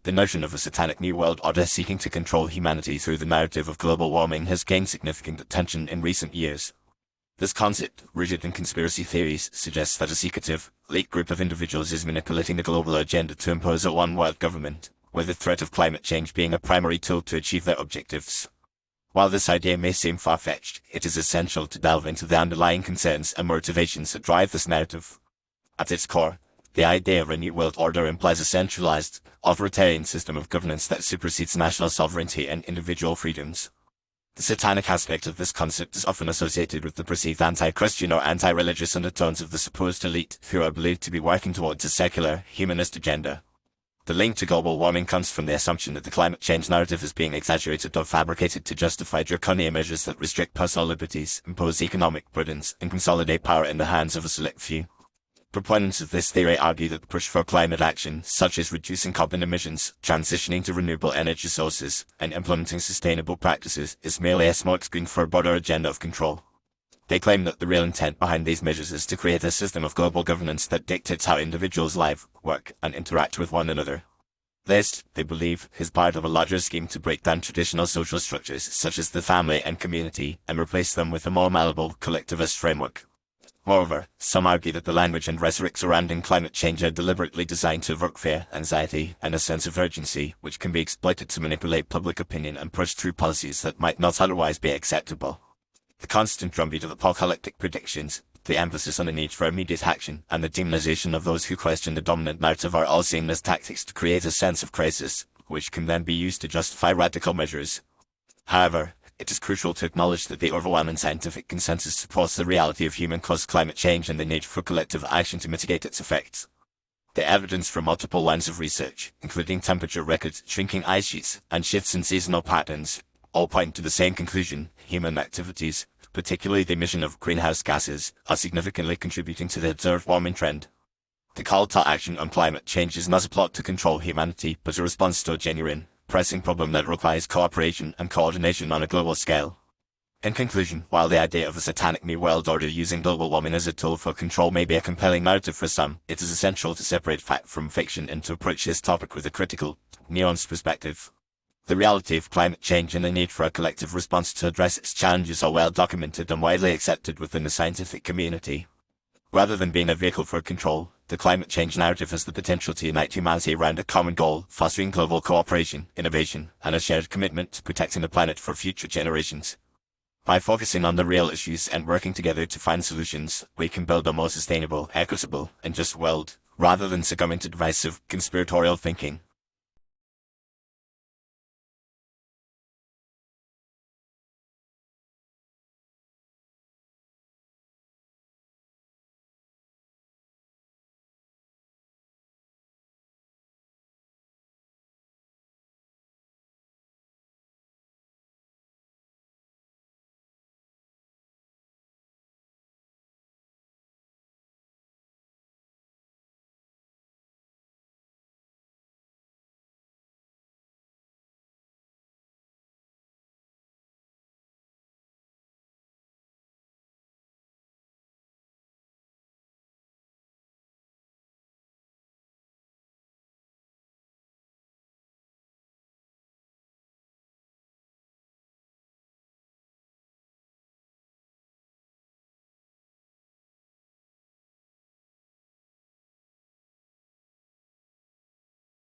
The notion of a satanic new world order seeking to control humanity through the narrative of global warming has gained significant attention in recent years. This concept, rooted in conspiracy theories, suggests that a secretive, elite group of individuals is manipulating the global agenda to impose a one-world government, with the threat of climate change being a primary tool to achieve their objectives. While this idea may seem far-fetched, it is essential to delve into the underlying concerns and motivations that drive this narrative. At its core, the idea of a new world order implies a centralized, authoritarian system of governance that supersedes national sovereignty and individual freedoms. The satanic aspect of this concept is often associated with the perceived anti-Christian or anti-religious undertones of the supposed elite, who are believed to be working towards a secular, humanist agenda. The link to global warming comes from the assumption that the climate change narrative is being exaggerated or fabricated to justify draconian measures that restrict personal liberties, impose economic burdens, and consolidate power in the hands of a select few. Proponents of this theory argue that the push for climate action, such as reducing carbon emissions, transitioning to renewable energy sources, and implementing sustainable practices, is merely a smokescreen for a broader agenda of control. They claim that the real intent behind these measures is to create a system of global governance that dictates how individuals live, work, and interact with one another. This, they believe, is part of a larger scheme to break down traditional social structures such as the family and community and replace them with a more malleable, collectivist framework. Moreover, some argue that the language and rhetoric surrounding climate change are deliberately designed to evoke fear, anxiety, and a sense of urgency, which can be exploited to manipulate public opinion and push through policies that might not otherwise be acceptable. The constant drumbeat of apocalyptic predictions, the emphasis on the need for immediate action, and the demonization of those who question the dominant narrative are all seen as tactics to create a sense of crisis, which can then be used to justify radical measures. However, it is crucial to acknowledge that the overwhelming scientific consensus supports the reality of human-caused climate change and the need for collective action to mitigate its effects. The evidence from multiple lines of research, including temperature records, shrinking ice sheets, and shifts in seasonal patterns, all point to the same conclusion: human activities, particularly the emission of greenhouse gases, are significantly contributing to the observed warming trend. The call to action on climate change is not a plot to control humanity, but a response to a genuine, pressing problem that requires cooperation and coordination on a global scale. In conclusion, while the idea of a satanic new world order using global warming as a tool for control may be a compelling narrative for some, it is essential to separate fact from fiction and to approach this topic with a critical, nuanced perspective. The reality of climate change and the need for a collective response to address its challenges are well documented and widely accepted within the scientific community. Rather than being a vehicle for control, the climate change narrative has the potential to unite humanity around a common goal, fostering global cooperation, innovation, and a shared commitment to protecting the planet for future generations. By focusing on the real issues and working together to find solutions, we can build a more sustainable, equitable, and just world, rather than succumbing to divisive, conspiratorial thinking.